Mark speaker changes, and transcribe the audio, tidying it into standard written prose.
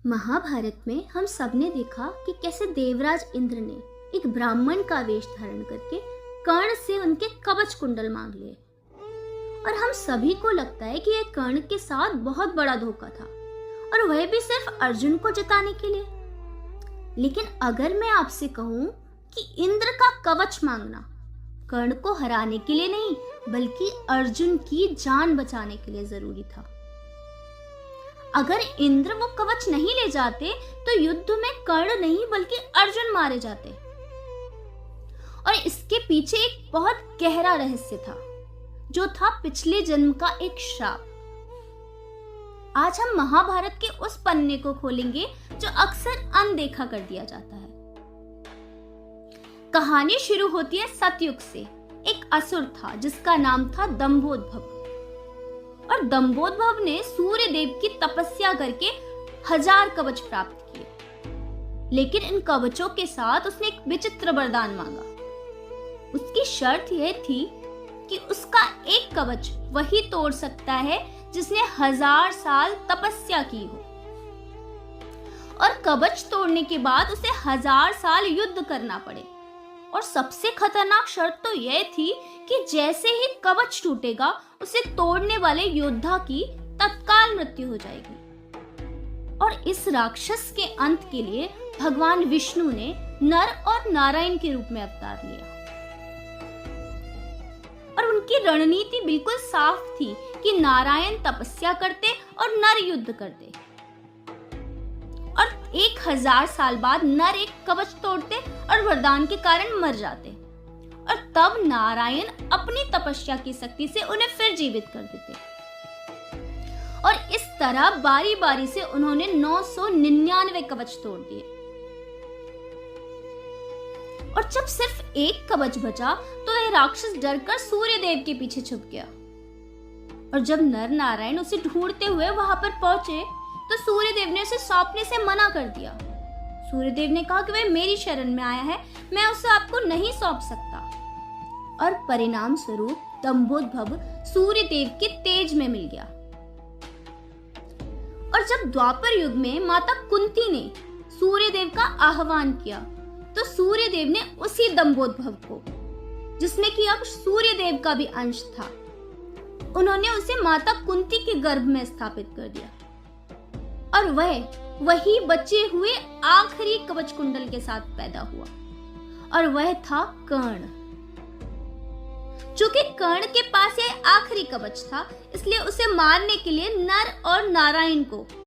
Speaker 1: महाभारत में हम सबने देखा कि कैसे देवराज इंद्र ने एक ब्राह्मण का वेश धारण करके कर्ण से उनके कवच कुंडल मांग लिए। और हम सभी को लगता है कि यह कर्ण के साथ बहुत बड़ा धोखा था, और वह भी सिर्फ अर्जुन को जिताने के लिए। लेकिन अगर मैं आपसे कहूं कि इंद्र का कवच मांगना कर्ण को हराने के लिए नहीं, बल्कि अर्जुन की जान बचाने के लिए जरूरी था। अगर इंद्र वो कवच नहीं ले जाते तो युद्ध में कर्ण नहीं बल्कि अर्जुन मारे जाते। और इसके पीछे एक बहुत गहरा रहस्य था, जो था पिछले जन्म का एक श्राप। आज हम महाभारत के उस पन्ने को खोलेंगे जो अक्सर अनदेखा कर दिया जाता है। कहानी शुरू होती है सतयुग से। एक असुर था जिसका नाम था दंभोदभव, और दंभोदभव ने सूर्य देव की तपस्या करके 1000 कवच प्राप्त किए। लेकिन इन कवचों के साथ उसने एक विचित्र वरदान मांगा। उसकी शर्त यह थी कि उसका एक कवच वही तोड़ सकता है जिसने 1000 साल तपस्या की हो, और कवच तोड़ने के बाद उसे 1000 साल युद्ध करना पड़े। और सबसे खतरनाक शर्त तो यह थी कि जैसे ही कवच टूटेगा उसे तोड़ने वाले योद्धा की तत्काल मृत्यु हो जाएगी। और इस राक्षस के अंत के लिए भगवान विष्णु ने नर और नारायण के रूप में अवतार लिया। और उनकी रणनीति बिल्कुल साफ थी कि नारायण तपस्या करते और नर युद्ध करते, और 1000 साल बाद नर एक कवच तोड़ते और वरदान के कारण मर जाते, और तब नारायण अपनी तपस्या की शक्ति से उन्हें फिर जीवित कर देते। और इस तरह बारी बारी से उन्होंने 999 कवच तोड़ दिए। और जब सिर्फ एक कवच बचा तो यह राक्षस डरकर सूर्य देव के पीछे छुप गया। और जब नर नारायण उसे ढूंढते हुए वहां पर पहुंचे तो सूर्य देव ने उसे सौंपने से मना कर दिया। सूर्य देव ने कहा कि वह मेरी शरण में आया है, मैं उसे आपको नहीं सौंप सकता। और परिणाम स्वरूप दंभोदभव सूर्य देव के तेज में मिल गया। और जब द्वापर युग में माता कुंती ने सूर्य देव का आह्वान किया तो सूर्य देव ने उसी दंभोदभव को, जिसमें कि अब सूर्य देव का भी अंश था, उन्होंने उसे माता कुंती के गर्भ में स्थापित कर दिया। और वही बचे हुए आखिरी कवच कुंडल के साथ पैदा हुआ, और वह था कर्ण। चूंकि कर्ण के पास यह आखिरी कवच था, इसलिए उसे मारने के लिए नर और नारायण को